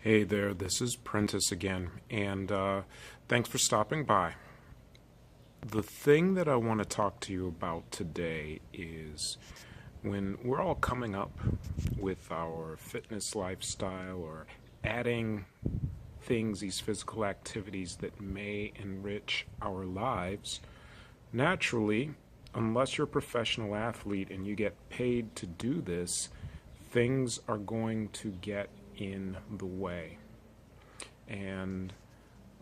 Hey there, this is Prentice again, and thanks for stopping by. The thing that I want to talk to you about today is when we're all coming up with our fitness lifestyle or adding things, these physical activities that may enrich our lives, naturally, unless you're a professional athlete and you get paid to do this, things are going to get in the way. And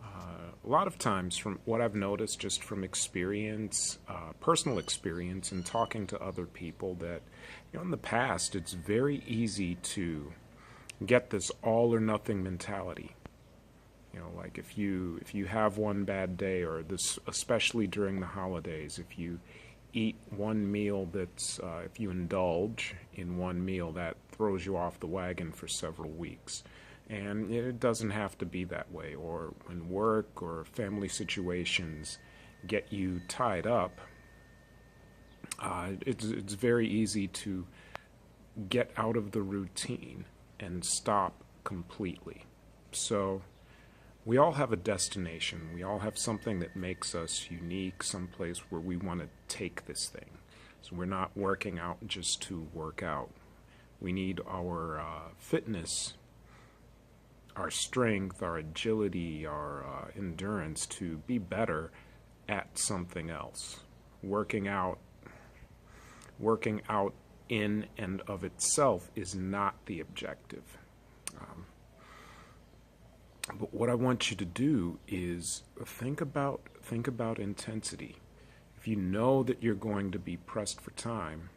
a lot of times, from what I've noticed just from experience, personal experience, and talking to other people, that in the past it's very easy to get this all or nothing mentality. Like if you have one bad day, or this, especially during the holidays, if you eat one meal if you indulge in one meal, that throws you off the wagon for several weeks. And it doesn't have to be that way. Or when work or family situations get you tied up, it's very easy to get out of the routine and stop completely. So we all have a destination. We all have something that makes us unique, someplace where we want to take this thing. So we're not working out just to work out. We need our fitness, our strength, our agility, our endurance to be better at something else. Working out in and of itself is not the objective. But what I want you to do is think about intensity. If you know that you're going to be pressed for time,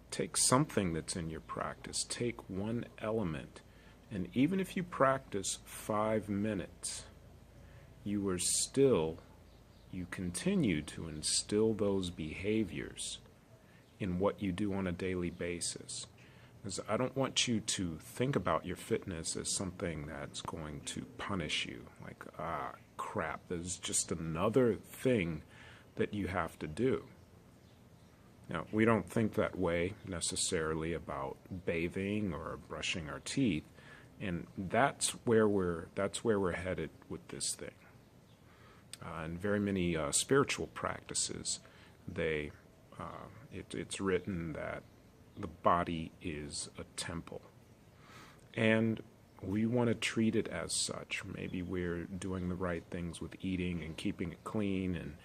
take something that's in your practice. Take one element. And even if you practice 5 minutes, you continue to instill those behaviors in what you do on a daily basis. Because I don't want you to think about your fitness as something that's going to punish you. Like, crap, there's just another thing that you have to do. Now, we don't think that way necessarily about bathing or brushing our teeth, and that's where we're headed with this thing. In very many spiritual practices, it's written that the body is a temple, and we want to treat it as such. Maybe we're doing the right things with eating and keeping it clean, and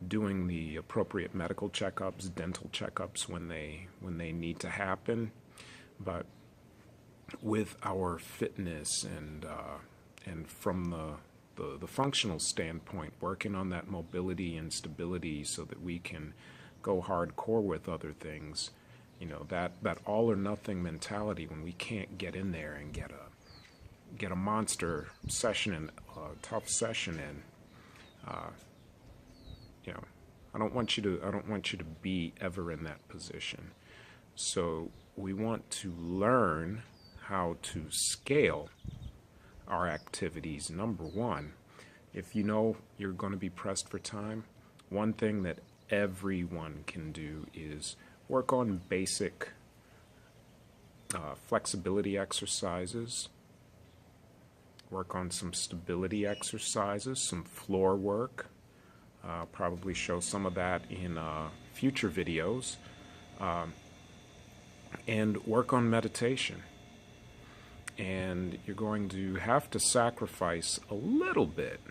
doing the appropriate medical checkups, dental checkups when they need to happen. But with our fitness and from the functional standpoint, working on that mobility and stability so that we can go hardcore with other things, that all or nothing mentality, when we can't get in there and get a monster session and a tough session in, I don't want you to be ever in that position. So we want to learn how to scale our activities. Number one, if you know you're going to be pressed for time, one thing that everyone can do is work on basic flexibility exercises, work on some stability exercises, some floor work. Probably show some of that in future videos, and work on meditation. And you're going to have to sacrifice a little bit.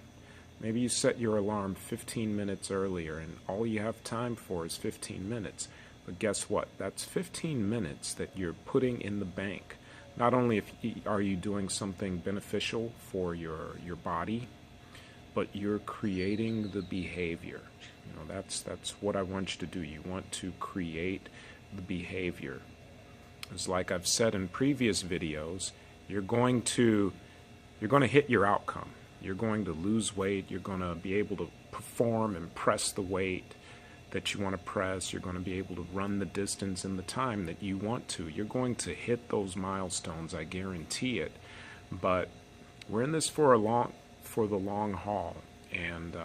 Maybe you set your alarm 15 minutes earlier, and all you have time for is 15 minutes. But guess what? That's 15 minutes that you're putting in the bank. Not only are you doing something beneficial for your body, but you're creating the behavior. That's what I want you to do. You want to create the behavior. It's like I've said in previous videos, you're going to hit your outcome. You're going to lose weight. You're going to be able to perform and press the weight that you want to press. You're going to be able to run the distance in the time that you want to. You're going to hit those milestones, I guarantee it. But we're in this for the long haul, and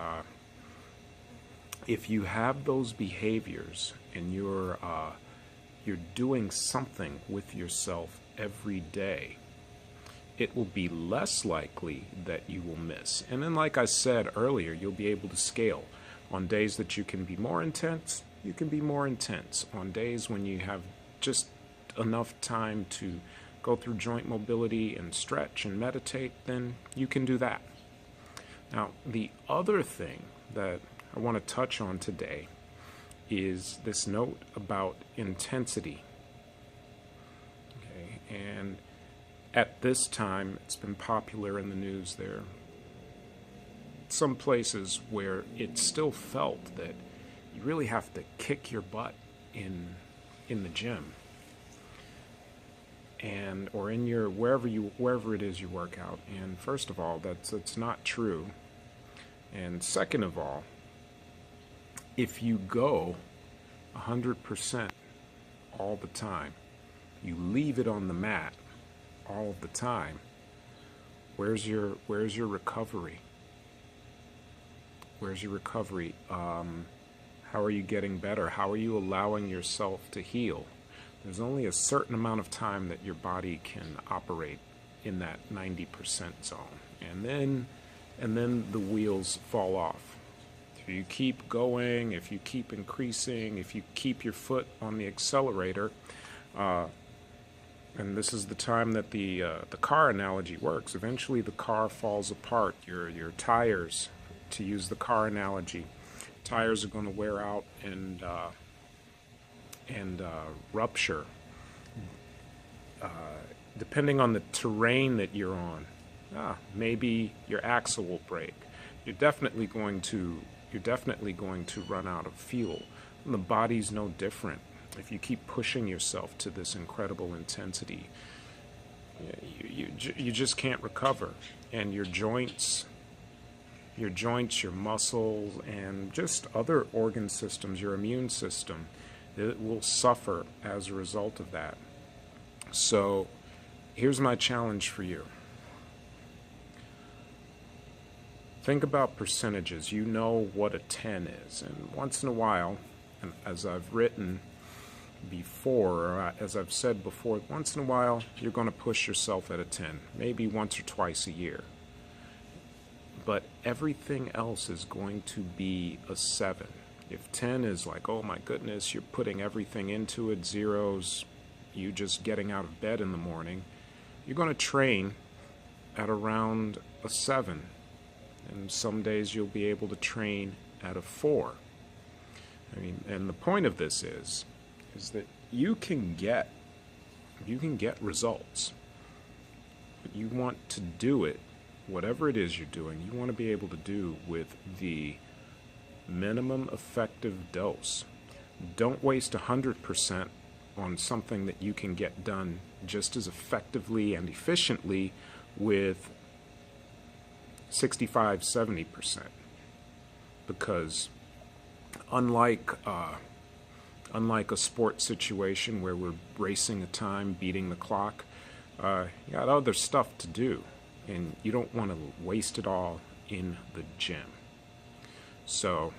if you have those behaviors and you're doing something with yourself every day, it will be less likely that you will miss. And then, like I said earlier, you'll be able to scale. On days that you can be more intense, you can be more intense. On days when you have just enough time to go through joint mobility and stretch and meditate, then you can do that. Now, the other thing that I want to touch on today is this note about intensity. Okay, and at this time, it's been popular in the news. There are some places where it's still felt that you really have to kick your butt in the gym, and or in your wherever it is you work out. And first of all, that's not true. And second of all, if you go 100% all the time, you leave it on the mat all of the time, where's your recovery? Where's your recovery? How are you getting better? How are you allowing yourself to heal? There's only a certain amount of time that your body can operate in that 90% zone. And then the wheels fall off. If you keep going, if you keep increasing, if you keep your foot on the accelerator, and this is the time that the car analogy works. Eventually the car falls apart. Your tires, to use the car analogy, tires are going to wear out and rupture. Depending on the terrain that you're on, maybe your axle will break. You're definitely going to run out of fuel. And the body's no different. If you keep pushing yourself to this incredible intensity, you just can't recover. And your joints, your muscles, and just other organ systems, your immune system, it will suffer as a result of that. So here's my challenge for you. Think about percentages. You know what a 10 is. And once in a while, and as I've written before, or as I've said before, once in a while you're going to push yourself at a 10, maybe once or twice a year. But everything else is going to be a 7. If 10 is like, oh my goodness, you're putting everything into it, zeros, you just getting out of bed in the morning, you're going to train at around a 7. And some days you'll be able to train at a 4. I mean, and the point of this is that you can get results, but you want to do it, whatever it is you're doing, you want to be able to do with the minimum effective dose. Don't waste 100% on something that you can get done just as effectively and efficiently with 65-70%, because unlike a sports situation where we're racing a time, beating the clock, you got other stuff to do, and you don't want to waste it all in the gym. So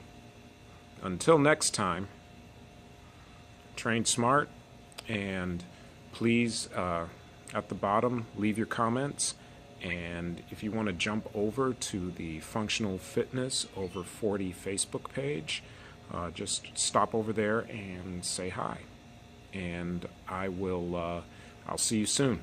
until next time, train smart, and please, at the bottom, leave your comments. And if you want to jump over to the Functional Fitness Over 40 Facebook page, just stop over there and say hi. And I'll see you soon.